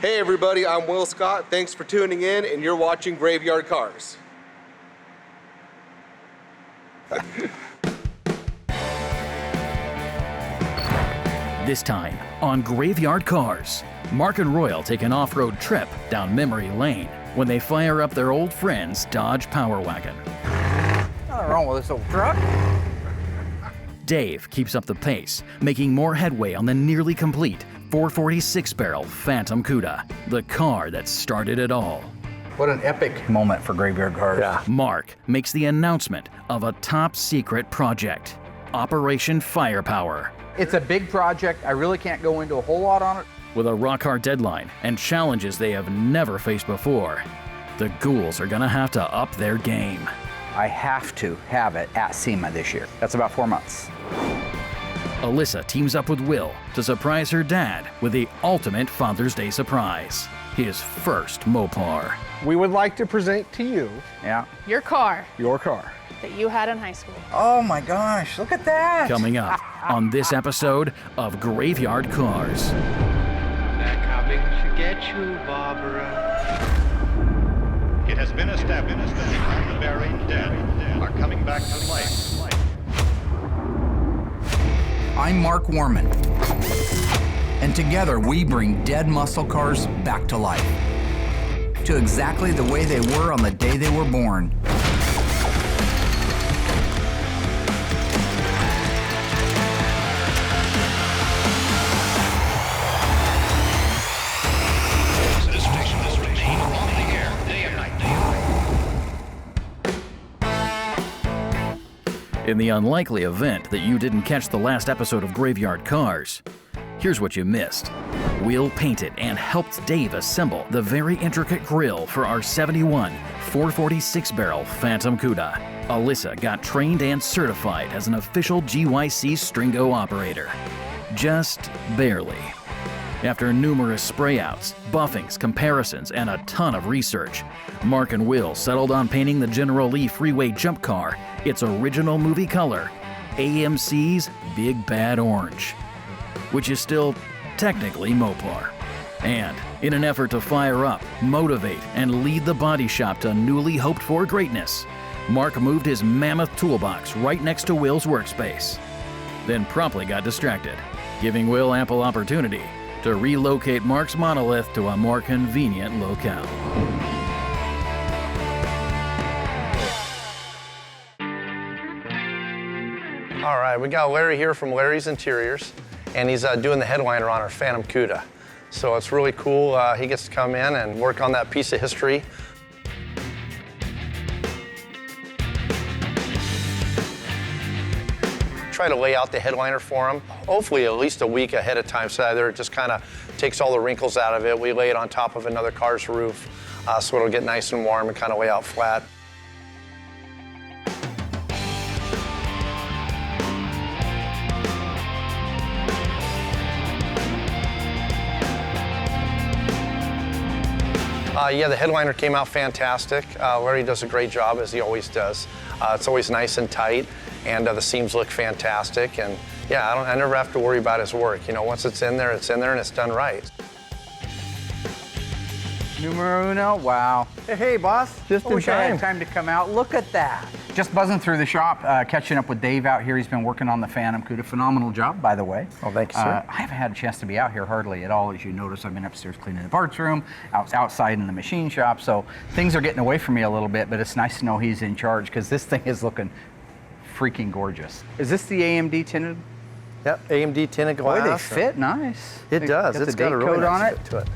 Hey everybody, I'm Will Scott. Thanks for tuning in, and you're watching Graveyard Carz. This time on Graveyard Carz, Mark and Royal take an off-road trip down memory lane when they fire up their old friend's Dodge Power Wagon. Nothing wrong with this old truck. Dave keeps up the pace, making more headway on the nearly complete 446-barrel Phantom Cuda, the car that started it all. What an epic moment for Graveyard Carz. Yeah. Mark makes the announcement of a top-secret project, Operation Firepower. It's a big project. I really can't go into a whole lot on it. With a rock-hard deadline and challenges they have never faced before, the ghouls are gonna have to up their game. I have to have it at SEMA this year. That's about 4 months. Alyssa teams up with Will to surprise her dad with the ultimate Father's Day surprise, his first Mopar. We would like to present to you Yeah. Your car your car. that you had in high school. Oh my gosh, look at that. Coming up on this episode of Graveyard Carz. They're coming to get you, Barbara. It has been established that the buried dead are coming back to life. I'm Mark Warman, and together we bring dead muscle cars back to life, to exactly the way they were on the day they were born. This station must remain on the air day and night. In the unlikely event that you didn't catch the last episode of Graveyard Carz, here's what you missed. Will painted and helped Dave assemble the very intricate grille for our 71 446-barrel Phantom Cuda. Alyssa got trained and certified as an official GYC Stringo operator. Just barely. After numerous sprayouts, buffings, comparisons, and a ton of research, Mark and Will settled on painting the General Lee Freeway Jump Car its original movie color, AMC's Big Bad Orange, which is still technically Mopar. And in an effort to fire up, motivate, and lead the body shop to newly hoped-for greatness, Mark moved his mammoth toolbox right next to Will's workspace, then promptly got distracted, giving Will ample opportunity to relocate Mark's monolith to a more convenient locale. All right, we got Larry here from Larry's Interiors, and he's doing the headliner on our Phantom Cuda. So it's really cool. He gets to come in and work on that piece of history. Try to lay out the headliner for him, hopefully at least a week ahead of time, so that it just kind of takes all the wrinkles out of it. We lay it on top of another car's roof, so it'll get nice and warm and kind of lay out flat. Yeah, the headliner came out fantastic. Larry does a great job, as he always does. It's always nice and tight, and the seams look fantastic. And yeah, I never have to worry about his work. You know, once it's in there, and it's done right. Numero uno, wow. Hey, boss. Just in time. I had time to come out. Look at that. Just buzzing through the shop, catching up with Dave out here. He's been working on the Phantom Cuda. Phenomenal job, by the way. Oh, thank you, sir. I haven't had a chance to be out here hardly at all. As you notice, I've been upstairs cleaning the parts room, outside in the machine shop. So things are getting away from me a little bit, but it's nice to know he's in charge because this thing is looking freaking gorgeous. Is this the AMD tinted? Yep, AMD tinted glass. Boy, they fit nice. It does. Got It's the got date a really code on nice it. fit to it.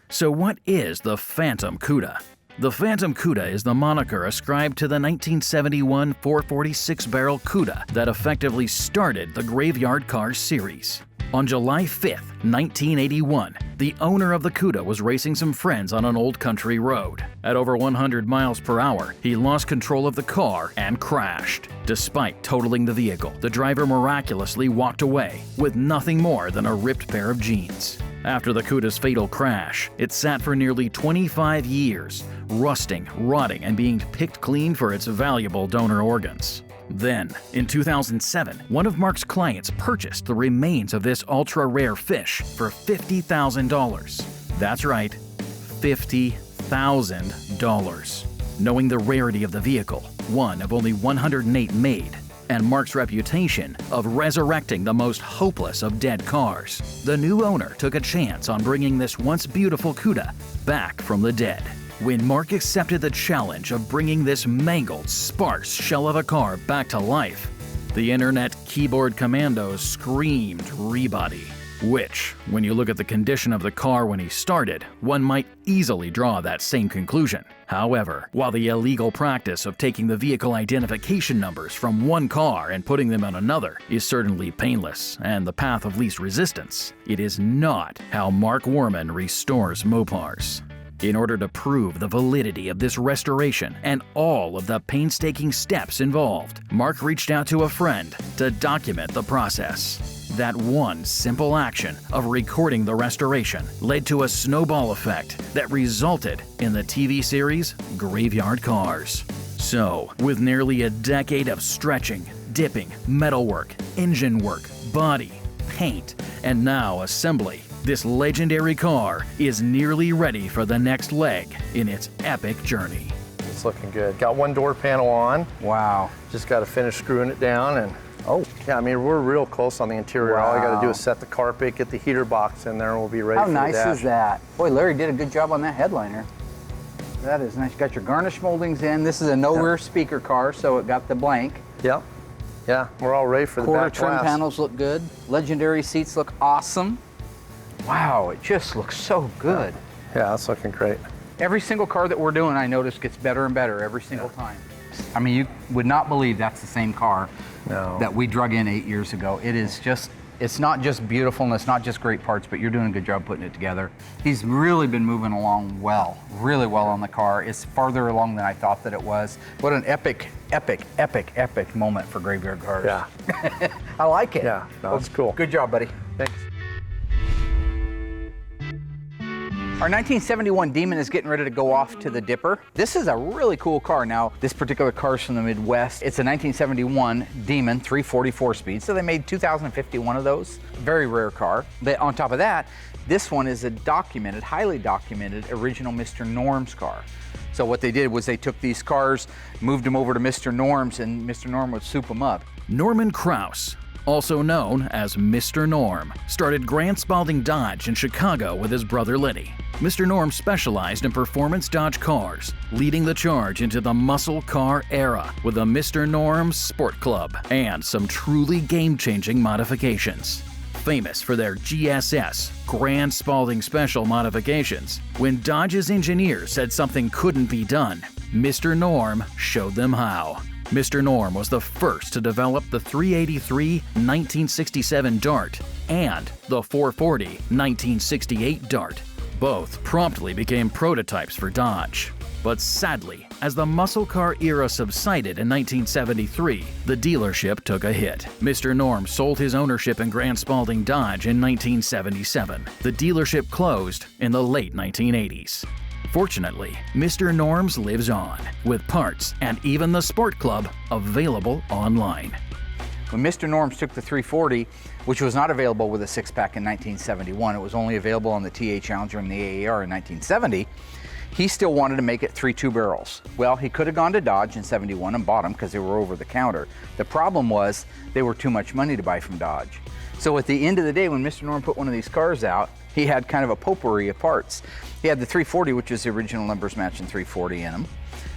So what is the Phantom Cuda? The Phantom Cuda is the moniker ascribed to the 1971 446-barrel Cuda that effectively started the Graveyard Carz series. On July 5th, 1981, the owner of the Cuda was racing some friends on an old country road. At over 100 miles per hour, he lost control of the car and crashed. Despite totaling the vehicle, the driver miraculously walked away with nothing more than a ripped pair of jeans. After the Cuda's fatal crash, it sat for nearly 25 years, rusting, rotting, and being picked clean for its valuable donor organs. Then, in 2007, one of Mark's clients purchased the remains of this ultra-rare fish for $50,000. That's right, $50,000. Knowing the rarity of the vehicle, one of only 108 made, and Mark's reputation of resurrecting the most hopeless of dead cars, the new owner took a chance on bringing this once beautiful Cuda back from the dead. When Mark accepted the challenge of bringing this mangled, sparse shell of a car back to life, the internet keyboard commandos screamed rebody. Which, when you look at the condition of the car when he started, one might easily draw that same conclusion. However, while the illegal practice of taking the vehicle identification numbers from one car and putting them on another is certainly painless and the path of least resistance, it is not how Mark Worman restores Mopars. In order to prove the validity of this restoration and all of the painstaking steps involved, Mark reached out to a friend to document the process. That one simple action of recording the restoration led to a snowball effect that resulted in the TV series Graveyard Carz. So, with nearly a decade of stretching, dipping, metalwork, engine work, body, paint, and now assembly, this legendary car is nearly ready for the next leg in its epic journey. It's looking good. Got one door panel on. Wow. Just got to finish screwing it down and Oh. yeah, I mean, we're real close on the interior. Wow. All I got to do is set the carpet, get the heater box in there, and we'll be ready How for nice the dash. is that? Boy, Larry did a good job on that headliner. That is nice. Got your garnish moldings in. This is a no rear speaker car, so it got the blank. Yep. Yeah, we're all ready for the Quarter back trim glass. panels look good. Legendary seats look awesome. Wow, it just looks so good. Yeah, that's looking great. Every single car that we're doing, I notice, gets better and better every single time. I mean, you would not believe that's the same car that we drug in 8 years ago. It is just, it's not just beautiful and it's not just great parts, but you're doing a good job putting it together. He's really been moving along well, really well on the car. It's farther along than I thought that it was. What an epic, epic, epic, epic moment for Graveyard Carz. Yeah. I like it. Yeah, no, that's cool. Good job, buddy. Thanks. Our 1971 Demon is getting ready to go off to the dipper. This is a really cool car. Now, this particular car is from the Midwest. It's a 1971 Demon 344 speed, so they made 2,051 of those. Very rare car. On top of that, this one is a documented, highly documented original Mr. Norm's car. So what they did was they took these cars, moved them over to Mr. Norm's, and Mr. Norm would soup them up. Norman Kraus, also known as Mr. Norm, started Grant Spalding Dodge in Chicago with his brother Lenny. Mr. Norm specialized in performance Dodge cars, leading the charge into the muscle car era with the Mr. Norm Sport Club and some truly game-changing modifications. Famous for their GSS, Grand Spalding Special modifications, when Dodge's engineers said something couldn't be done, Mr. Norm showed them how. Mr. Norm was the first to develop the 383 1967 Dart and the 440 1968 Dart. Both promptly became prototypes for Dodge. But sadly, as the muscle car era subsided in 1973, the dealership took a hit. Mr. Norm sold his ownership in Grant Spalding Dodge in 1977. The dealership closed in the late 1980s. Fortunately, Mr. Norm's lives on, with parts and even the Sport Club available online. When Mr. Norm's took the 340, which was not available with a six-pack in 1971, it was only available on the TA Challenger and the AAR in 1970, he still wanted to make it 3.2 barrels. Well, he could have gone to Dodge in 71 and bought them because they were over the counter. The problem was they were too much money to buy from Dodge. So at the end of the day, when Mr. Norm put one of these cars out, he had kind of a potpourri of parts. He had the 340, which is the original numbers matching 340 in them.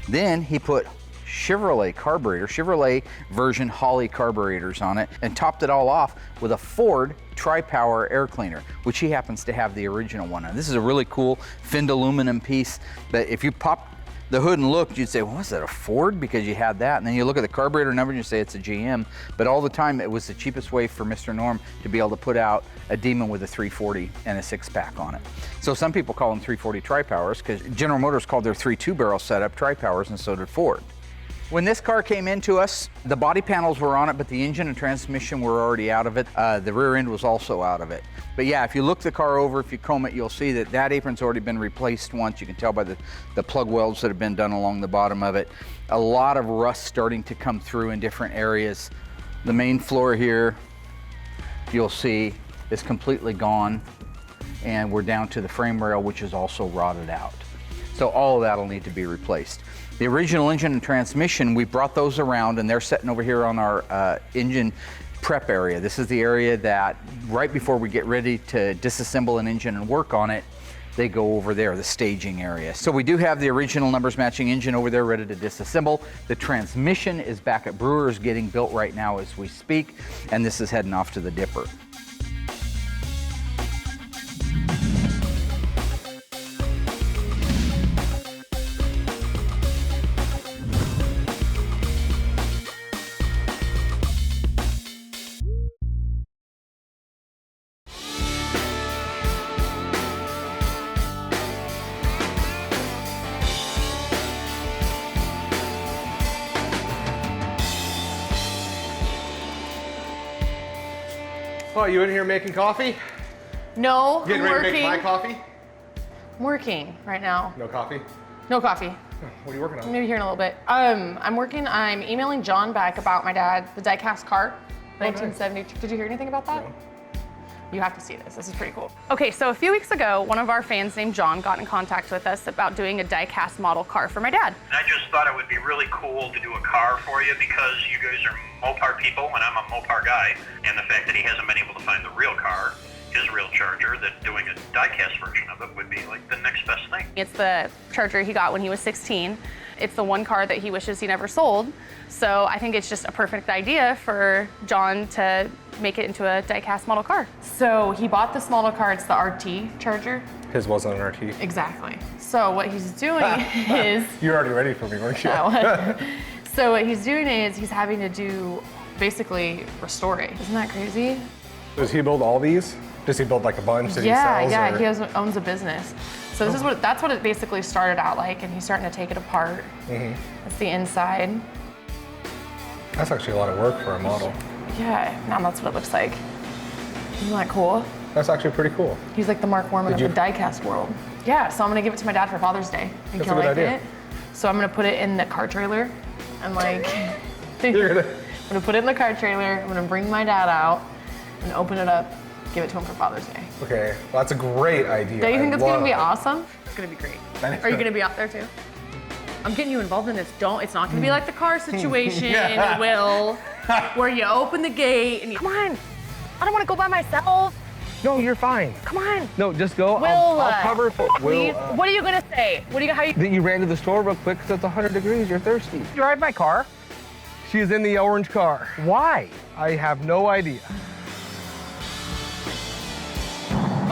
Then he put Chevrolet version Holly carburetors on it, and topped it all off with a Ford Tri-Power air cleaner, which he happens to have the original one. And this is a really cool finned aluminum piece that if you pop the hood and looked, you'd say, well, was that a Ford? Because you had that. And then you look at the carburetor number and you say it's a GM. But all the time, it was the cheapest way for Mr. Norm to be able to put out a Demon with a 340 and a six-pack on it. So some people call them 340 Tri-Powers because General Motors called their 3.2 barrel setup Tri-Powers, and so did Ford. When this car came into us, the body panels were on it, but the engine and transmission were already out of it. The rear end was also out of it. But yeah, if you look the car over, if you comb it, you'll see that that apron's already been replaced once. You can tell by the plug welds that have been done along the bottom of it. A lot of rust starting to come through in different areas. The main floor here, you'll see, is completely gone. And we're down to the frame rail, which is also rotted out. So all of that'll need to be replaced. The original engine and transmission, we brought those around and they're sitting over here on our engine prep area. This is the area that right before we get ready to disassemble an engine and work on it, they go over there, the staging area. So we do have the original numbers matching engine over there ready to disassemble. The transmission is back at Brewer's getting built right now as we speak, and this is heading off to the dipper. Oh, you in here making coffee? No, Getting I'm ready working. to make my coffee? I'm working right now. No coffee? No coffee. What are you working on? Maybe here in a little bit. I'm emailing John back about my dad, the die-cast car, 1970. Did you hear anything about that? No. You have to see this. This is pretty cool. Okay, so a few weeks ago, one of our fans named John got in contact with us about doing a die-cast model car for my dad. I just thought it would be really cool to do a car for you because you guys are Mopar people and I'm a Mopar guy. And the fact that he hasn't been able to find the real car, his real Charger, that doing a die-cast version of it would be like the next best thing. It's the Charger he got when he was 16. It's the one car that he wishes he never sold. So I think it's just a perfect idea for John to make it into a die-cast model car. So he bought this model car, it's the RT Charger. His wasn't an RT. Exactly. So what he's doing is... You're already ready for me, weren't you? So what he's doing is he's having to do, basically, restore it. Isn't that crazy? Does he build all these? Does he build like a bunch that he sells? Yeah, or? he owns a business. So this is that's what it basically started out like, and he's starting to take it apart. That's the inside. That's actually a lot of work for a model. Yeah, now that's what it looks like. Isn't that cool? That's actually pretty cool. He's like the Mark Warman of the die-cast world. Yeah, so I'm gonna give it to my dad for Father's Day. I think he'll like it. So I'm gonna put it in the car trailer and like, I'm gonna put it in the car trailer, I'm gonna bring my dad out and open it up, give it to him for Father's Day. Okay, well, that's a great idea. Don't you think it's gonna be awesome? It's gonna be great. Are you gonna be out there too? I'm getting you involved in this. It's not gonna be like the car situation, Will, where you open the gate and you, come on, I don't wanna go by myself. No, you're fine. Come on. No, just go. Will, I'll cover for please. Will. What are you gonna say? How you? That you ran to the store real quick because it's 100 degrees, you're thirsty. You drive my car? She's in the orange car. Why? I have no idea.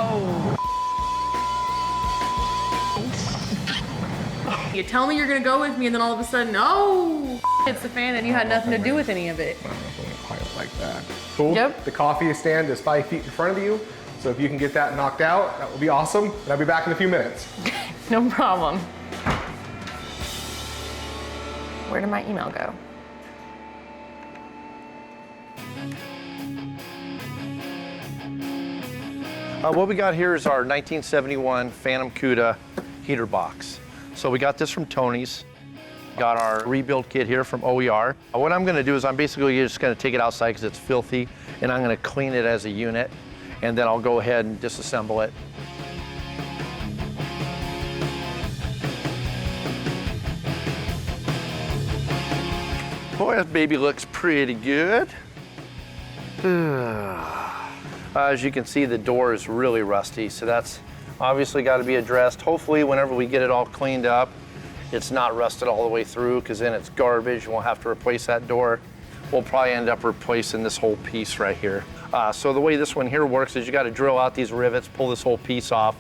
Oh. You tell me you're gonna go with me and then all of a sudden, oh, hits the fan and you had nothing to do with any of it. I don't know if I'm gonna quite like that. Cool. Yep. The coffee stand is 5 feet in front of you. So if you can get that knocked out, that would be awesome. And I'll be back in a few minutes. No problem. Where did my email go? What we got here is our 1971 Phantom Cuda heater box. So we got this from Tony's. Got our rebuild kit here from OER. What I'm gonna do is I'm basically just gonna take it outside because it's filthy, and I'm gonna clean it as a unit, and then I'll go ahead and disassemble it. Boy, that baby looks pretty good. As you can see, the door is really rusty, so that's obviously got to be addressed. Hopefully, whenever we get it all cleaned up, it's not rusted all the way through, because then it's garbage. We'll have to replace that door. We'll probably end up replacing this whole piece right here. So the way this one here works is you got to drill out these rivets, pull this whole piece off,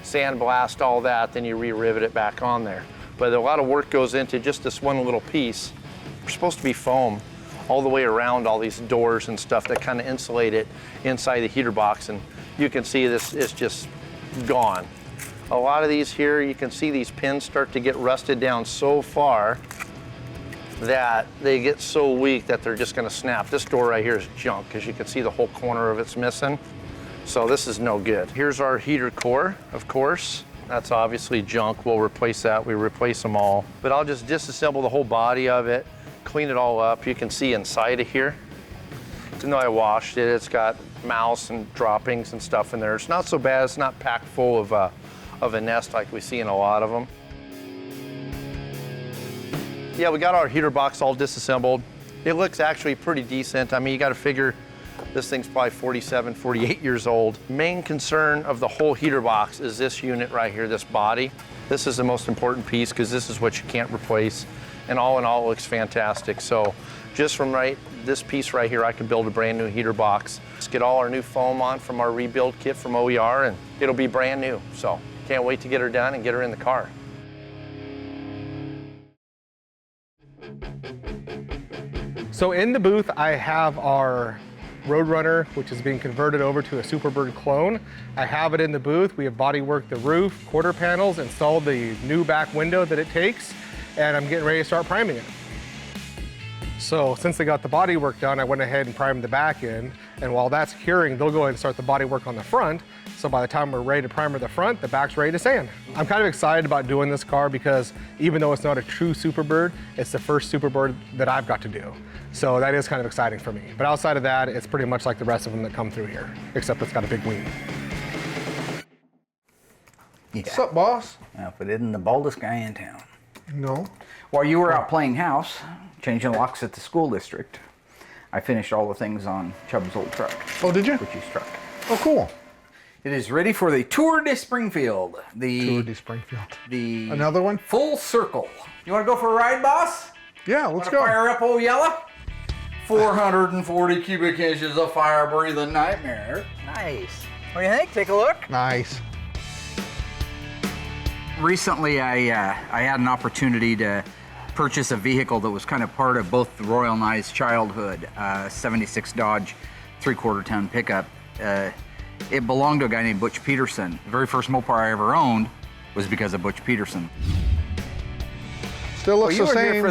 sandblast all that, then you re-rivet it back on there. But a lot of work goes into just this one little piece. It's supposed to be foam all the way around all these doors and stuff that kind of insulate it inside the heater box, and you can see this is just gone. A lot of these here, you can see these pins start to get rusted down so far that they get so weak that they're just gonna snap. This door right here is junk, because you can see the whole corner of it's missing. So this is no good. Here's our heater core, of course. That's obviously junk. We'll replace that. We replace them all. But I'll just disassemble the whole body of it, clean it all up. You can see inside of here. Even though I washed it, it's got mouse and droppings and stuff in there. It's not so bad. It's not packed full of a nest like we see in a lot of them. Yeah, we got our heater box all disassembled. It looks actually pretty decent. I mean, you got to figure this thing's probably 47, 48 years old. Main concern of the whole heater box is this unit right here, this body. This is the most important piece because this is what you can't replace. And all in all, it looks fantastic. So just from this piece right here, I could build a brand new heater box. Let's get all our new foam on from our rebuild kit from OER, and it'll be brand new. So can't wait to get her done and get her in the car. So in the booth, I have our Roadrunner, which is being converted over to a Superbird clone. I have it in the booth. We have bodyworked the roof, quarter panels, installed the new back window that it takes, and I'm getting ready to start priming it. So since they got the body work done, I went ahead and primed the back end, and while that's curing, they'll go ahead and start the body work on the front. So by the time we're ready to primer the front, the back's ready to sand. I'm kind of excited about doing this car because even though it's not a true Superbird, it's the first Superbird that I've got to do. So that is kind of exciting for me. But outside of that, it's pretty much like the rest of them that come through here, except it's got a big wing. Yeah. What's up, boss? Well, if it isn't the baldest guy in town. No. While you were out playing house, changing locks at the school district, I finished all the things on Chubb's old truck. Oh, did you? Which is truck. Oh, cool. It is ready for the Tour de Springfield. Tour de Springfield. The Another one? Full circle. You want to go for a ride, boss? Yeah, let's Wanna go. Fire up old Yella? 440 cubic inches of fire-breathing nightmare. Nice. What do you think? Take a look. Nice. Recently, I had an opportunity to purchase a vehicle that was kind of part of both Royal and I's childhood, 76 Dodge 3/4 ton pickup. It belonged to a guy named Butch Peterson. The very first Mopar I ever owned was because of Butch Peterson. Still looks the same.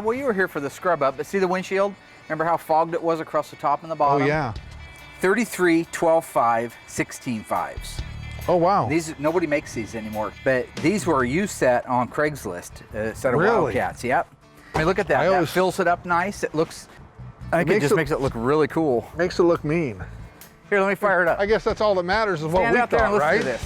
Well, you were here for the scrub up, but see the windshield? Remember how fogged it was across the top and the bottom? Oh, yeah. 33, 12.5, 16.5s. Oh, wow. Nobody makes these anymore, but these were a used set on Craigslist, a set of Really? Wildcats, yep. I mean, look at that. That fills it up nice. It looks, I think it just makes it look really cool. Makes it look mean. Here, let me fire it up. I guess that's all that matters is what Stand we out there and thought, listen right? to this.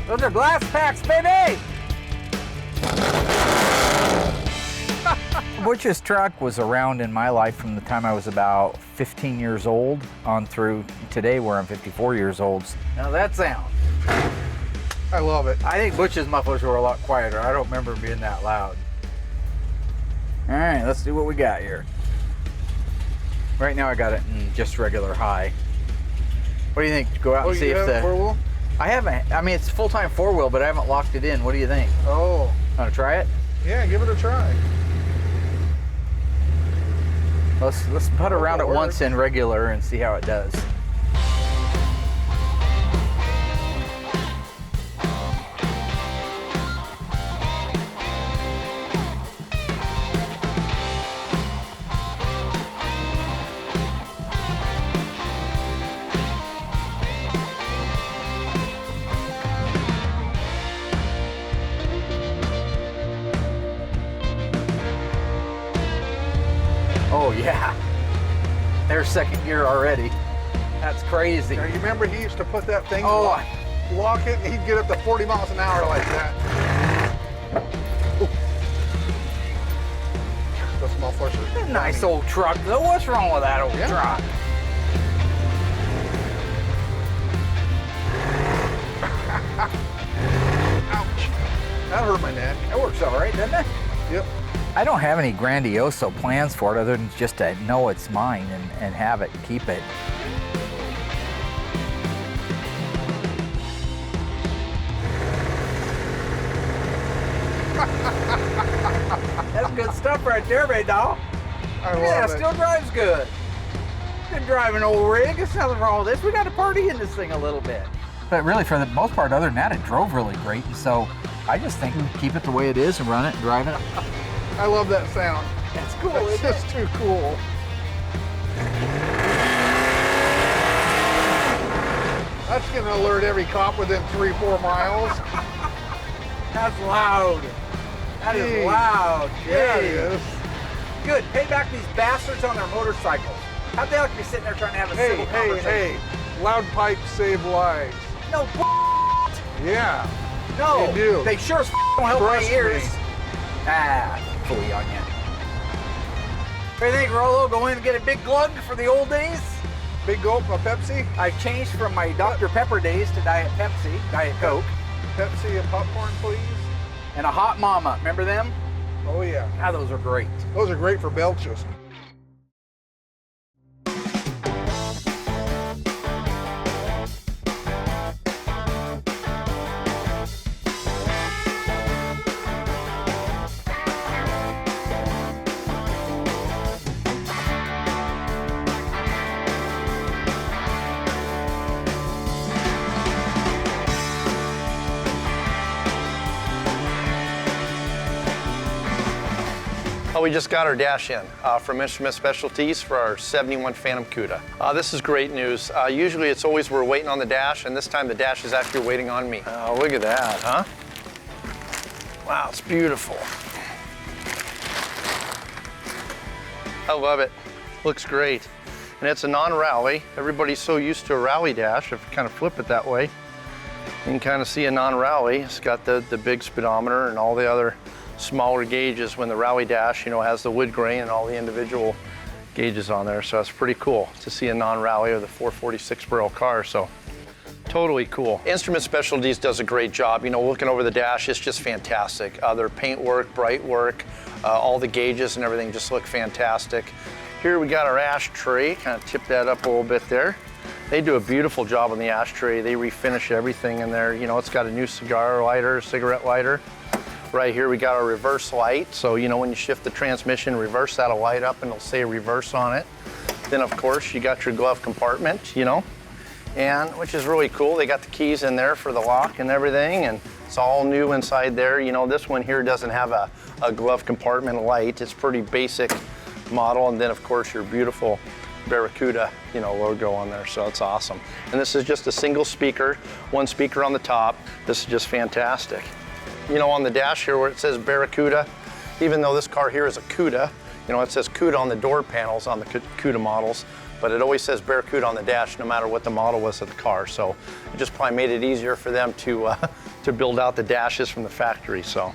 Those are glass packs, baby! Butch's truck was around in my life from the time I was about 15 years old on through today where I'm 54 years old. Now that sound. I love it. I think Butch's mufflers were a lot quieter. I don't remember them being that loud. All right, let's see what we got here. Right now I got it in just regular high. What do you think? Go out and see if the... four-wheel? I haven't. I mean, it's full-time four-wheel, but I haven't locked it in. What do you think? Oh. Want to try it? Yeah, give it a try. Let's put around it once in regular and see how it does. Oh yeah, there's second gear already. That's crazy. Now, you remember he used to put that thing, Oh. lock it, and he'd get up to 40 miles an hour like that. Ooh. The small forces. Nice old truck though. What's wrong with that old truck? Ouch. That hurt my neck. That works all right, doesn't it? Yep. I don't have any grandioso plans for it other than just to know it's mine and have it and keep it. That's good stuff right there, big dog. I Yeah, love it it. still drives good. can drive an old rig. There's nothing wrong with this. We got to party in this thing a little bit. But really, for the most part, other than that, it drove really great. And so I just think keep it the way it is and run it and drive it. I love that sound. That's cool, It's just too cool. That's gonna alert every cop within 3-4 miles. That's loud. That is Jeez. loud. Yeah, it Jeez. is. Good. Pay back these bastards on their motorcycles. How'd they like to be sitting there trying to have a Hey, civil hey, conversation? hey. Loud pipes save lives. No, Yeah. no. They do. They sure as don't help my Trust ears. me. Ah, fully on you. What do you think, Rollo? Go in and get a big glug for the old days? Big gulp of Pepsi. I've changed from my Dr. Pepper days to Diet Pepsi, Diet Coke, Pepsi and popcorn, please. and a Hot Mama. Remember them? Oh, yeah. Ah, those are great. Those are great for belches. We just got our dash in from Instrument Specialties for our 71 Phantom Cuda. This is great news. Usually it's always we're waiting on the dash, and this time the dash is actually waiting on me. Oh, look at that, huh? Wow, it's beautiful. I love it. Looks great. And it's a non-rally. Everybody's so used to a rally dash. If you kind of flip it that way, you can kind of see a non-rally. It's got the big speedometer and all the other smaller gauges when the rally dash, you know, has the wood grain and all the individual gauges on there. So that's pretty cool to see a non-rally of the 446 barrel car. So totally cool. Instrument Specialties does a great job. You know, looking over the dash, it's just fantastic. Their paint work, bright work, all the gauges and everything just look fantastic. Here we got our ashtray, kind of tip that up a little bit there. They do a beautiful job on the ashtray. They refinish everything in there. You know, it's got a new cigar lighter, cigarette lighter. Right here we got our reverse light. So, you know, when you shift the transmission, reverse, that'll light up and it'll say reverse on it. Then of course you got your glove compartment, you know, and which is really cool. They got the keys in there for the lock and everything, and it's all new inside there. You know, this one here doesn't have a glove compartment light. It's pretty basic model. And then of course your beautiful Barracuda, you know, logo on there. So it's awesome. And this is just a single speaker, one speaker on the top. This is just fantastic. You know, on the dash here where it says Barracuda, even though this car here is a Cuda, you know, it says Cuda on the door panels on the Cuda models, but it always says Barracuda on the dash no matter what the model was of the car. So it just probably made it easier for them to build out the dashes from the factory. So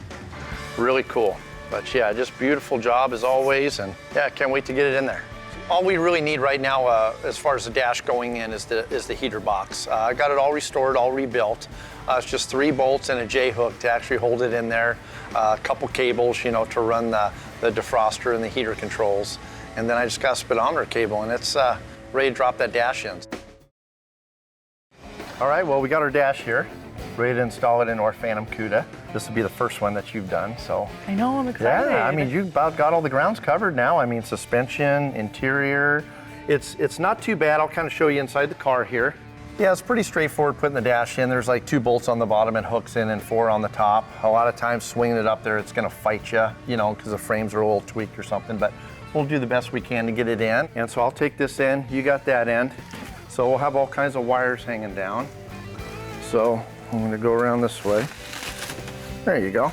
really cool. But yeah, just beautiful job as always, and yeah, can't wait to get it in there. All we really need right now as far as the dash going in is the heater box. I got it all restored, all rebuilt. It's just 3 bolts and a J-hook to actually hold it in there. A couple cables, you know, to run the defroster and the heater controls. And then I just got a speedometer cable, and it's ready to drop that dash in. All right, well, we got our dash here, ready to install it into our Phantom Cuda. This will be the first one that you've done, so. I know, I'm excited. Yeah, I mean, you've about got all the grounds covered now. I mean, suspension, interior. It's not too bad. I'll kind of show you inside the car here. Yeah, it's pretty straightforward putting the dash in. There's like 2 bolts on the bottom and hooks in and 4 on the top. A lot of times swinging it up there, it's gonna fight you, you know, because the frames are a little tweaked or something, but we'll do the best we can to get it in. And so I'll take this in, you got that end. So we'll have all kinds of wires hanging down. So I'm gonna go around this way. There you go.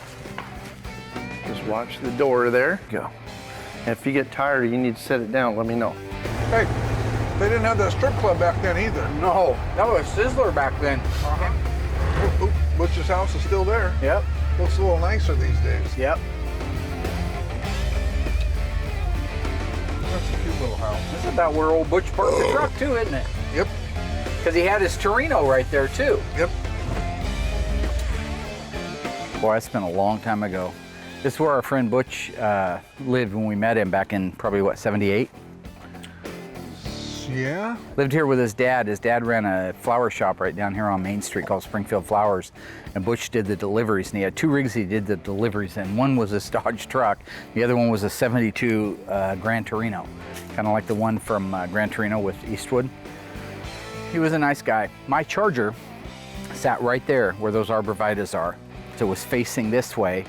Just watch the door there. Go. And if you get tired or you need to set it down, let me know. Hey, they didn't have that strip club back then either. No, that was Sizzler back then. Oh, Butch's house is still there. Yep. Looks a little nicer these days. Yep. That's a cute little house. This is about where old Butch parked the truck too, isn't it? Yep. Because he had his Torino right there too. Yep. Boy, that's been a long time ago. This is where our friend Butch lived when we met him back in probably, what, 78? Yeah? Lived here with his dad. His dad ran a flower shop right down here on Main Street called Springfield Flowers. And Butch did the deliveries, and he had 2 rigs he did the deliveries in. One was a Dodge truck. The other one was a 72 Gran Torino, kind of like the one from Gran Torino with Eastwood. He was a nice guy. My Charger sat right there where those arborvitaes are. So it was facing this way.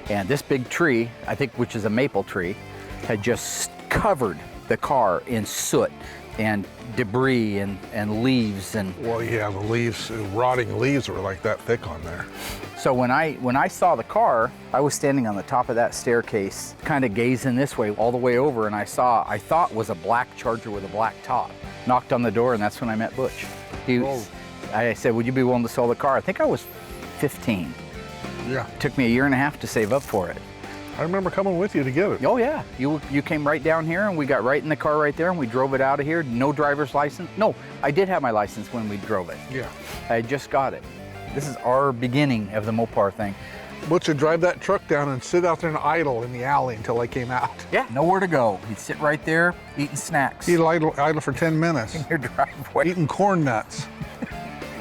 And this big tree, I think, which is a maple tree, had just covered the car in soot and debris and leaves and. Well, yeah, the leaves, rotting leaves were like that thick on there. So when I saw the car, I was standing on the top of that staircase, kind of gazing this way all the way over, and I thought was a black Charger with a black top. Knocked on the door, and that's when I met Butch. I said, would you be willing to sell the car? I think I was 15. Yeah. It took me 1.5 years to save up for it. I remember coming with you to get it. Oh yeah, you came right down here and we got right in the car right there and we drove it out of here. No driver's license. No, I did have my license when we drove it. Yeah. I just got it. This is our beginning of the Mopar thing. Butch would drive that truck down and sit out there and idle in the alley until I came out. Yeah, nowhere to go. He'd sit right there eating snacks. He'd idle for 10 minutes. In your driveway. Eating corn nuts.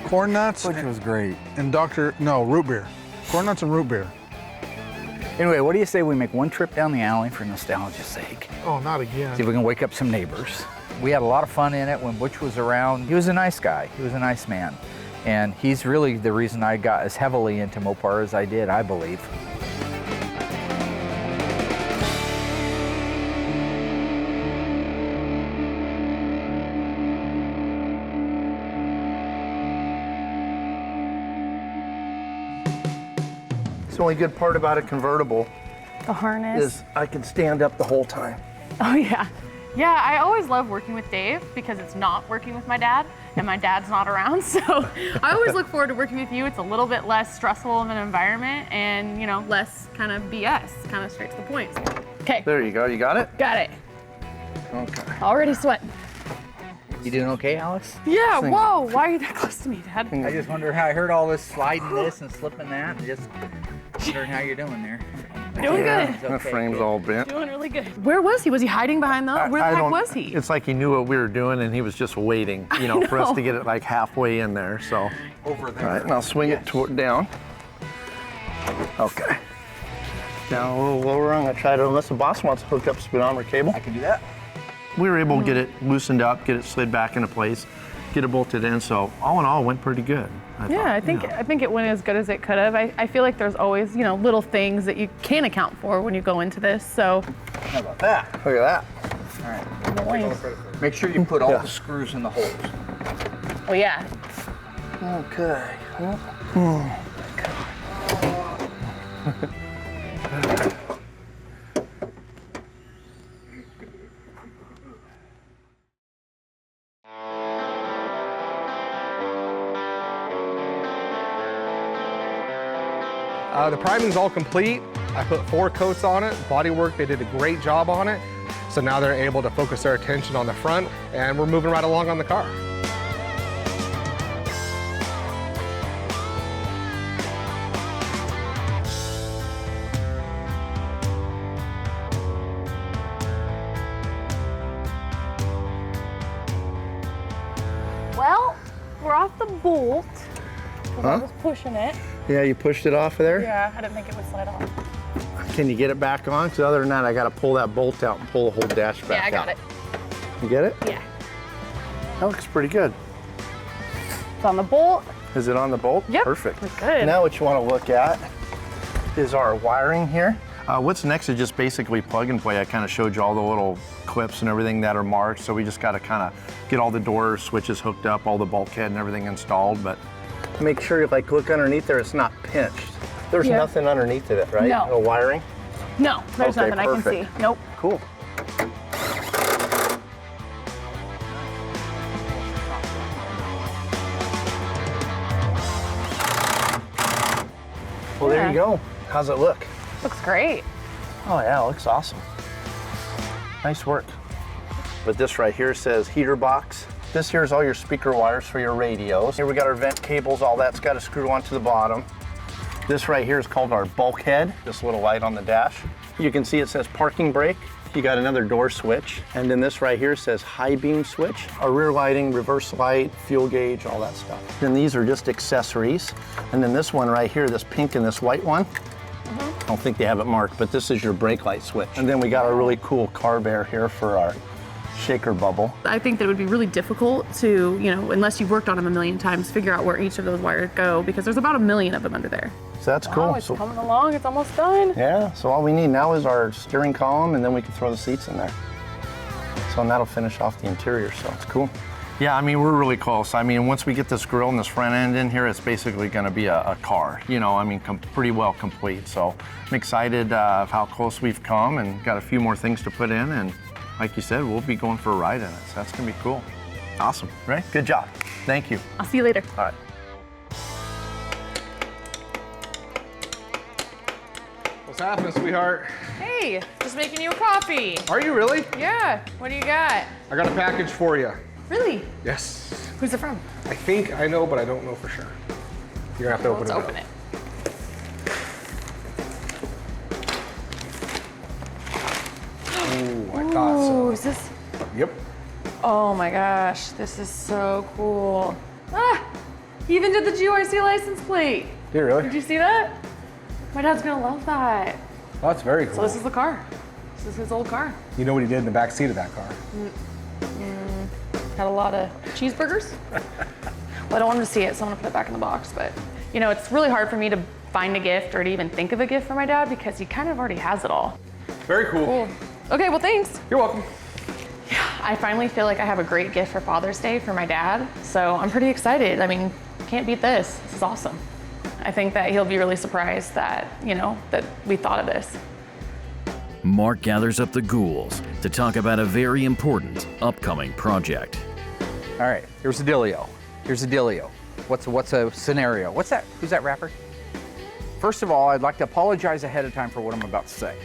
Corn nuts. Which was great. And root beer. Corn nuts and root beer. Anyway, what do you say we make one trip down the alley for nostalgia's sake? Oh, not again. See if we can wake up some neighbors. We had a lot of fun in it when Butch was around. He was a nice guy. He was a nice man. And he's really the reason I got as heavily into Mopar as I did, I believe. The only good part about a convertible The harness. is I can stand up the whole time. Oh yeah. Yeah, I always love working with Dave because it's not working with my dad and my dad's not around. So I always look forward to working with you. It's a little bit less stressful of an environment and, you know, less kind of BS, kind of straight to the point. Okay. There you go. You got it? Got it. Okay. Already sweating. You doing okay, Alex? Yeah, whoa, why are you that close to me, Dad? I just wonder how I heard all this sliding this and slipping that and just wondering how you're doing there. Doing good. The frame's all bent. Doing really good. Where was he? Was he hiding behind the? Where the heck was he? It's like he knew what we were doing and he was just waiting, you know, for us to get it like halfway in there. So over there. All right, and I'll swing it down. Okay. Now a little lower, I'm gonna try to, unless the boss wants to hook up speedometer cable. I can do that. We were able to get it loosened up, get it slid back into place, get it bolted in. So all in all, it went pretty good. I think it went as good as it could have. I feel like there's always, you know, little things that you can't account for when you go into this. So How about that? Look at that. All right. Make sure you put all the screws in the holes. well, yeah. Okay. The priming's all complete. I put 4 coats on it. Bodywork, they did a great job on it. So now they're able to focus their attention on the front and we're moving right along on the car. Well, we're off the bolt. I was pushing it. Yeah, you pushed it off of there? Yeah, I didn't think it would slide off. Can you get it back on? Because other than that, I got to pull that bolt out and pull the whole dash back out. Yeah, I got it. You get it? Yeah. That looks pretty good. It's on the bolt. Is it on the bolt? Yep. Perfect. It's good. Now what you want to look at is our wiring here. What's next is just basically plug and play. I kind of showed you all the little clips and everything that are marked. So we just got to kind of get all the door switches hooked up, all the bulkhead and everything installed. But make sure you look underneath there, it's not pinched. There's nothing underneath of it, right? No. No wiring? No, there's Okay, nothing perfect. I can see. Nope. Cool. Well, there you go. How's it look? Looks great. Oh yeah, it looks awesome. Nice work. But this right here says heater box. This here is all your speaker wires for your radios. Here we got our vent cables, all that's got to screw onto the bottom. This right here is called our bulkhead, this little light on the dash. You can see it says parking brake. You got another door switch. And then this right here says high beam switch. Our rear lighting, reverse light, fuel gauge, all that stuff. Then these are just accessories. And then this one right here, this pink and this white one, I don't think they have it marked, but this is your brake light switch. And then we got a really cool car bear here for our shaker bubble. I think that it would be really difficult to, unless you've worked on them a million times, figure out where each of those wires go, because there's about 1 million of them under there. So that's cool. Oh, it's coming along, it's almost done. Yeah, so all we need now is our steering column, and then we can throw the seats in there. So and that'll finish off the interior, so it's cool. Yeah, I mean, we're really close. I mean, once we get this grille and this front end in here, it's basically gonna be a car, pretty well complete. So I'm excited of how close we've come and got a few more things to put in. And like you said, we'll be going for a ride in it. So that's gonna be cool. Awesome, right? Good job. Thank you. I'll see you later. All right. What's happening, sweetheart? Hey, just making you a coffee. Are you really? Yeah, what do you got? I got a package for you. Really? Yes. Who's it from? I think I know, but I don't know for sure. You're gonna have to open Let's it up. open it. Ooh, I thought so. Ooh, is this? Yep. Oh my gosh, this is so cool. Ah, he even did the GYC license plate. Did you really? Did you see that? My dad's gonna love that. Oh, that's very cool. So this is the car. This is his old car. You know what he did in the back seat of that car? Had a lot of cheeseburgers. Well, I don't want him to see it, so I'm gonna put it back in the box. But it's really hard for me to find a gift or to even think of a gift for my dad because he kind of already has it all. Very cool. Cool. Okay, well, thanks. You're welcome. I finally feel like I have a great gift for Father's Day for my dad, so I'm pretty excited. I mean, can't beat this. This is awesome. I think that he'll be really surprised that, that we thought of this. Mark gathers up the ghouls to talk about a very important upcoming project. All right, here's the dealio. Here's the dealio. What's a scenario? What's that? Who's that rapper? First of all, I'd like to apologize ahead of time for what I'm about to say.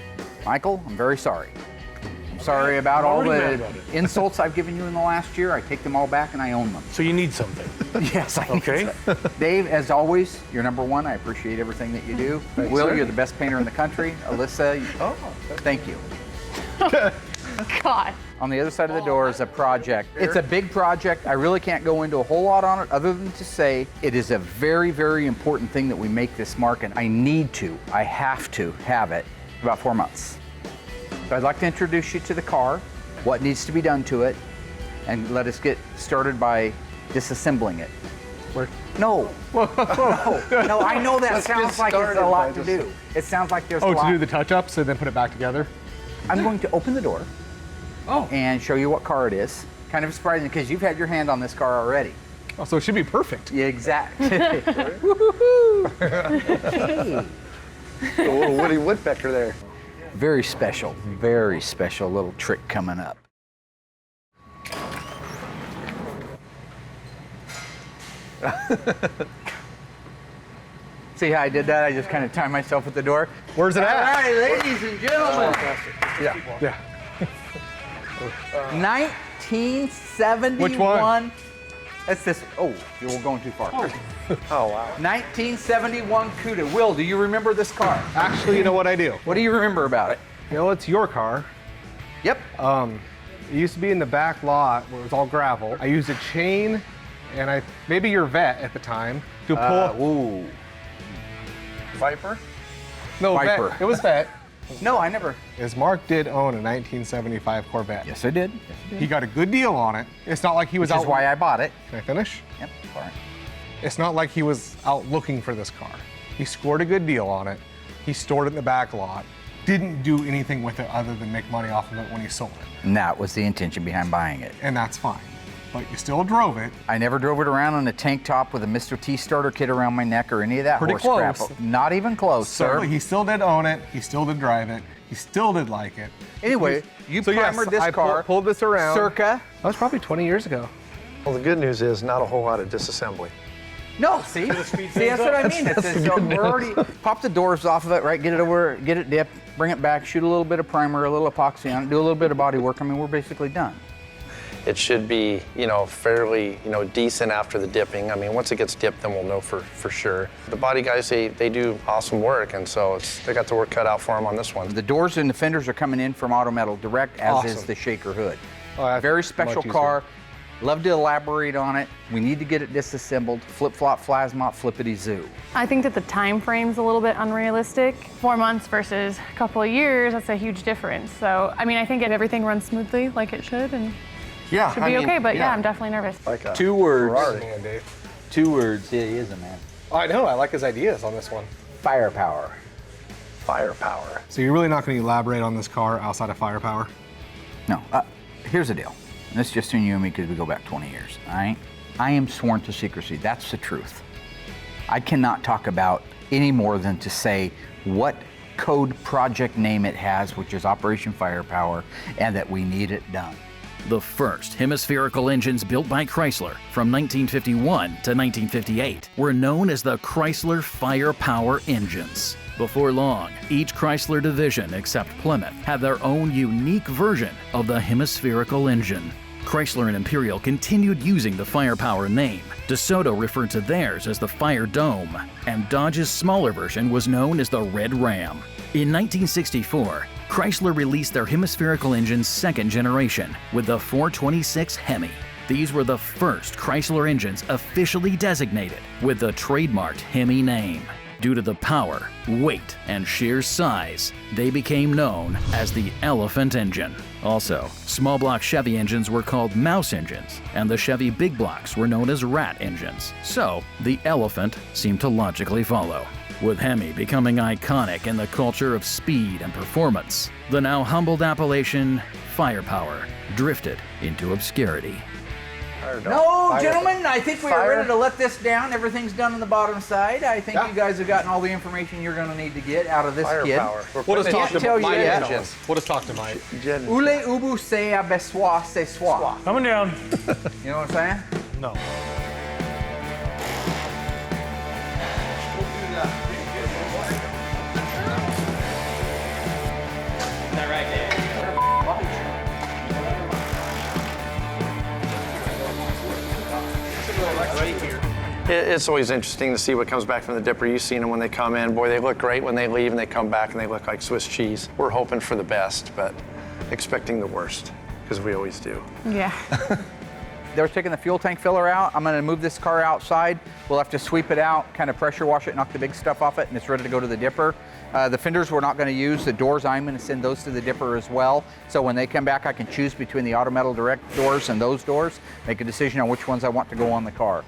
Michael, I'm very sorry. I'm sorry about all the insults I've given you in the last year. I take them all back and I own them. So you need something. Yes, I need some. Dave, as always, you're number one. I appreciate everything that you do. Thanks, Will, sir. you're the best painter in the country. Alyssa, thank you. God. On the other side of the door is a project. It's a big project. I really can't go into a whole lot on it other than to say it is a very, very important thing that we make this mark, and I have to have it in about 4 months. So I'd like to introduce you to the car, what needs to be done to it, and let us get started by disassembling it. Where? No. No, I know that sounds like it's a lot to do. It sounds like there's a lot. Oh, to do the touch-ups and then put it back together? I'm going to open the door and show you what car it is. Kind of surprising because you've had your hand on this car already. Oh, so it should be perfect. Yeah, exactly. A little Woody Woodpecker there. Very special little trick coming up. See how I did that? I just kind of timed myself at the door. Where's it at? All right, ladies and gentlemen. Yeah. 1971. Which one? That's this. Oh, you're going too far. Oh, wow. 1971 Cuda. Will, do you remember this car? Actually, you know what I do? What do you remember about it? It's your car. Yep. It used to be in the back lot where it was all gravel. I used a chain and maybe your Vet at the time to pull. Viper? No, Viper. Vet. It was Vet. No, I never. As Mark did own a 1975 Corvette. Yes, I did. He got a good deal on it. It's not like he was Which out. is why I bought it. Can I finish? Yep. All right. It's not like he was out looking for this car. He scored a good deal on it. He stored it in the back lot. Didn't do anything with it other than make money off of it when he sold it. And that was the intention behind buying it. And that's fine. But you still drove it. I never drove it around on a tank top with a Mr. T starter kit around my neck or any of that Pretty horse crap. close. Not even close, So sir. he still did own it. He still did drive it. He still did like it. Anyway, you So yes, primered this I car. pulled this around. Circa. That was probably 20 years ago. Well, the good news is not a whole lot of disassembly. No, see? See, that's what I mean. We're already pop the doors off of it, right? Get it over, get it dipped, bring it back, shoot a little bit of primer, a little epoxy on it, do a little bit of body work. I mean, we're basically done. it should be, you know, fairly, you know, decent after the dipping. I mean, once it gets dipped, then we'll know for sure. The body guys, they do awesome work, and so they got the work cut out for them on this one. The doors and the fenders are coming in from Auto Metal Direct, as is the shaker hood. Oh, very special car. Love to elaborate on it. We need to get it disassembled. Flip-flop, plasma, flippity-zoo. I think that the time frame's a little bit unrealistic. 4 months versus a couple of years, that's a huge difference. So, I mean, I think if everything runs smoothly like it should, and yeah, should be okay, but yeah, I'm definitely nervous. Like 2 words. Man, Dave. 2 words. Yeah, he is a man. Oh, I know, I like his ideas on this one. Firepower. Firepower. So you're really not going to elaborate on this car outside of firepower? No, here's the deal. And this is just between you and me because we go back 20 years, all right? I am sworn to secrecy. That's the truth. I cannot talk about any more than to say what code project name it has, which is Operation Firepower, and that we need it done. The first hemispherical engines built by Chrysler from 1951 to 1958 were known as the Chrysler Firepower engines. Before long, each Chrysler division except Plymouth had their own unique version of the hemispherical engine. Chrysler and Imperial continued using the Firepower name. DeSoto referred to theirs as the Fire Dome, and Dodge's smaller version was known as the Red Ram. In 1964, Chrysler released their hemispherical engine's second generation with the 426 Hemi. These were the first Chrysler engines officially designated with the trademarked Hemi name. Due to the power, weight, and sheer size, they became known as the Elephant engine. Also, small block Chevy engines were called mouse engines, and the Chevy big blocks were known as rat engines. So, the Elephant seemed to logically follow. With Hemi becoming iconic in the culture of speed and performance, the now humbled appellation Firepower drifted into obscurity. No, gentlemen, I think we are ready to let this down. Everything's done on the bottom side. I think you guys have gotten all the information you're going to need to get out of this Firepower. kid. We'll just talk to Mike. Yet. We'll just talk to Mike. Ule ubu se abesoa se soa. Coming down. You know what I'm saying? No. It's always interesting to see what comes back from the dipper. You've seen them when they come in. Boy, they look great when they leave, and they come back and they look like Swiss cheese. We're hoping for the best, but expecting the worst, because we always do. Yeah. They're taking the fuel tank filler out. I'm going to move this car outside. We'll have to sweep it out, kind of pressure wash it, knock the big stuff off it, and it's ready to go to the dipper. The fenders we're not going to use. The doors, I'm going to send those to the dipper as well. So when they come back, I can choose between the Auto Metal Direct doors and those doors, make a decision on which ones I want to go on the car.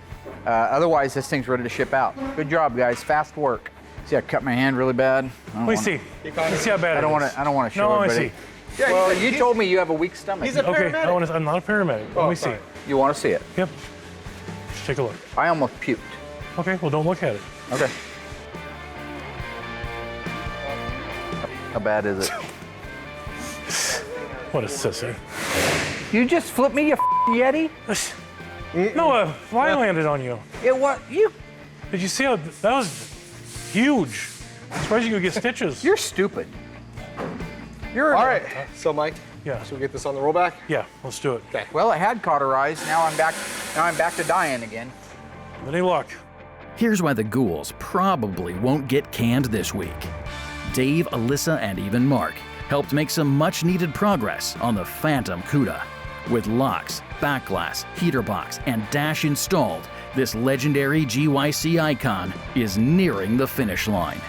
Otherwise, this thing's ready to ship out. Good job, guys. Fast work. See, I cut my hand really bad. Let me see. Let's see how bad I don't want to show it. I see. Yeah, well, you told me you have a weak stomach. He's a Okay, paramedic. I'm not a paramedic. Let me see. You want to see it? Yep. Take a look. I almost puked. Okay, well, don't look at it. Okay. How bad is it? What a sissy. You just flipped me, you Yeti? No, a fly landed on you. It was you. Did you see how that was huge? I'm surprised you could get stitches. You're stupid. You're All right, so Mike, Yeah. should we get this on the rollback? Yeah, let's do it. Okay. Well, it had cauterized. Now I'm back. Now I'm back to dying again. Any luck? Here's why the ghouls probably won't get canned this week. Dave, Alyssa, and even Mark helped make some much-needed progress on the Phantom Cuda. With locks, back glass, heater box, and dash installed, this legendary GYC icon is nearing the finish line.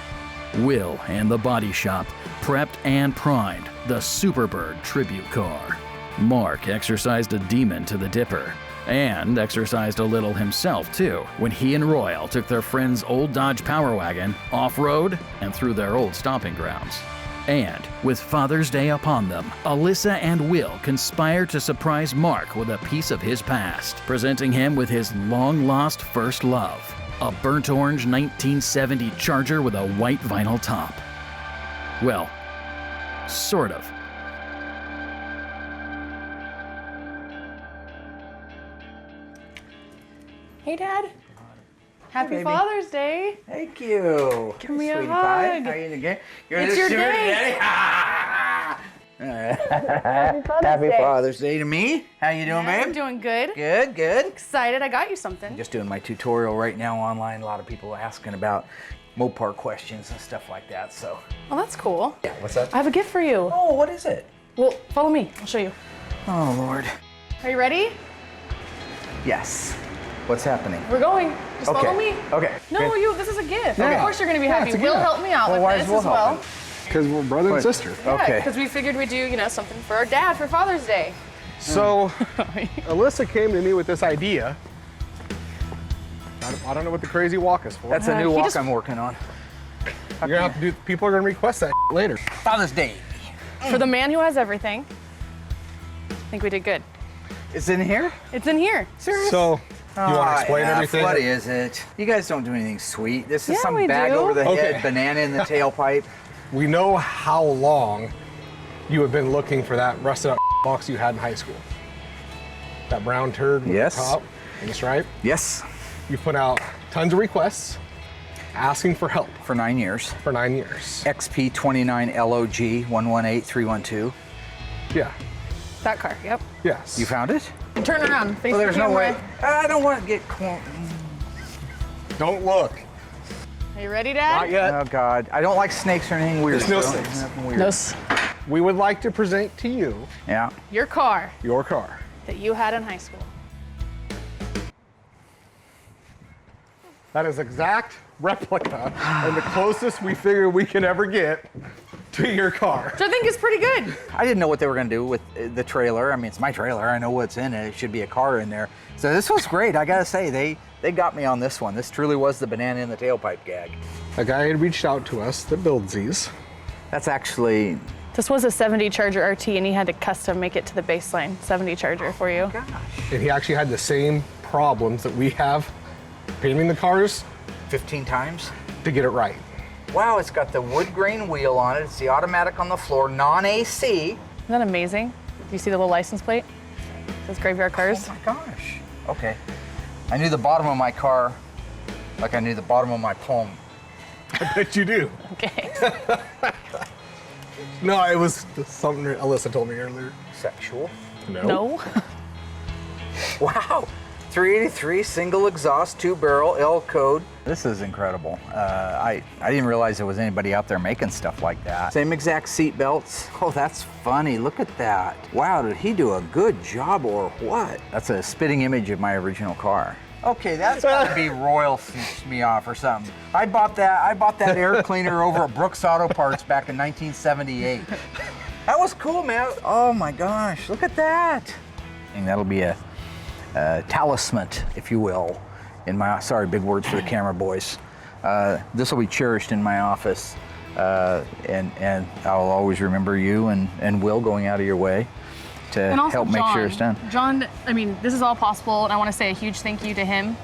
Will and the body shop prepped and primed the Superbird tribute car. Mark exercised a demon to the dipper, and exercised a little himself too when he and Royal took their friend's old Dodge Power Wagon off-road and through their old stomping grounds. And with Father's Day upon them, Alyssa and Will conspire to surprise Mark with a piece of his past, presenting him with his long-lost first love, a burnt orange 1970 Charger with a white vinyl top. Well, sort of. Hey, Dad. Happy baby. Father's Day. Thank you. Give me a Sweetie hug. pie. How are you again? It's your day. Happy Happy Father's Day to me. How you doing, I'm babe? doing good. Good, good. Excited I got you something. I'm just doing my tutorial right now online. A lot of people asking about Mopar questions and stuff like that, so. Oh, that's cool. Yeah, what's that? I have a gift for you. Oh, what is it? Well, follow me. I'll show you. Oh, Lord. Are you ready? Yes. What's happening? We're going. Just follow me. Okay. No, this is a gift. Yeah. Of course you're going to be happy. it's a Will gift. help me out Well, with why this is Will as well. helping? Because we're brother and sister. Yeah, Okay. because we figured we'd do, something for our dad for Father's Day. So, Alyssa came to me with this idea. I don't know what the crazy walk is for. That's a new walk I'm working on. You're gonna have to do. People are gonna request that later. Father's Day. For the man who has everything, I think we did good. It's in here? It's in here. Serious? So, you want to explain everything? What is it? You guys don't do anything sweet. This is Yeah, some we bag do. over the Okay. head, banana in the tailpipe. We know how long you have been looking for that rusted out box you had in high school. That brown turd with Yes. the top and the stripe. Yes. You put out tons of requests asking for help For 9 years. for 9 years. XP29LOG 118312. Yeah. That car, yep. Yes. You found it? Turn around. Face Well, the there's no camera. way. I don't want to get. Don't look. Are you ready, Dad? Not yet. Oh God, I don't like snakes or anything weird. There's no so snakes. nothing weird. No. We would like to present to you Yeah. Your car your car. that you had in high school. That is exact replica and the closest we figure we can ever get to your car. Which I think is pretty good. I didn't know what they were going to do with the trailer. I mean, it's my trailer. I know what's in it. It should be a car in there. So this was great. I got to say, they got me on this one. This truly was the banana in the tailpipe gag. A guy had reached out to us that builds these. That's actually. This was a 70 Charger RT, and he had to custom make it to the baseline 70 Charger for you. Gosh. And he actually had the same problems that we have painting the cars 15 times? to get it right. Wow, it's got the wood grain wheel on it. It's the automatic on the floor, non-AC. Isn't that amazing? Do you see the little license plate? It says Graveyard Cars. Oh my gosh. Okay. I knew the bottom of my car like I knew the bottom of my palm. I bet you do. Okay. No, it was something Alyssa told me earlier. Sexual? No. Wow. 383 single exhaust, 2-barrel L code. This is incredible. I didn't realize there was anybody out there making stuff like that. Same exact seat belts. Oh, that's funny. Look at that. Wow, did he do a good job or what? That's a spitting image of my original car. Okay, that's gotta be Royal snitched me off or something. I bought that air cleaner over at Brooks Auto Parts back in 1978. That was cool, man. Oh my gosh, look at that. And that'll be a talisman, if you will, in my, sorry, big words for the camera boys. This will be cherished in my office, and I'll always remember you and Will going out of your way to And also help make sure it's done. John, I mean, this is all possible, and I want to say a huge thank you to him.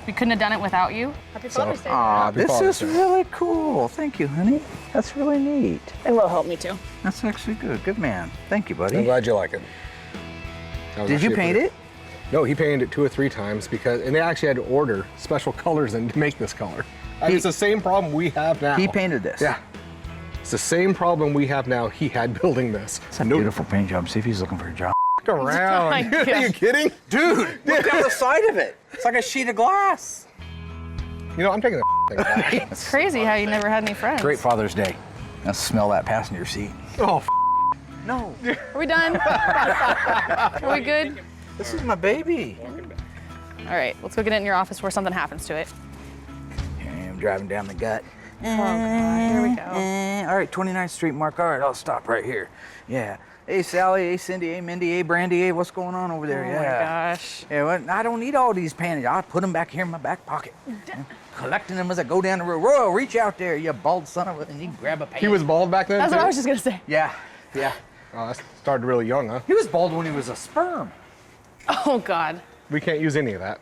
We couldn't have done it without you. Happy Father's Day. Aw, this Father's is Day. really cool. Thank you, honey. That's really neat. It will help me too. That's actually good. Good man. Thank you, buddy. I'm glad you like it. Did you paint it? No, he painted it 2 or 3 times and they actually had to order special colors in to make this color. It's the same problem we have now. He painted this? Yeah. It's the same problem we have now he had building this. It's a beautiful paint job. See if he's looking for a job. Look around. my Are God. you kidding? Dude, look down the side of it. It's like a sheet of glass. You know, I'm taking the thing back. It's crazy how you never had any friends. Great Father's Day. Now smell that passenger seat. Oh, No. Are we done? Are we good? This is my baby. All right, let's go get it in your office before something happens to it. Here I am driving down the gut. Oh, God, here we go. All right, 29th Street, Mark. All right, I'll stop right here. Yeah. Hey, Sally. Hey, Cindy. Hey, Mindy. Hey, Brandy. Hey, what's going on over there? Oh, yeah. my gosh. Yeah, well, I don't need all these panties. I'll put them back here in my back pocket. Collecting them as I go down the road. Royal, reach out there, you bald son of a, and you grab a panty. he was bald back then? That's what too? I was just going to say. Yeah, yeah. Oh, that started really young, huh? He was bald when he was a sperm. Oh, God. We can't use any of that.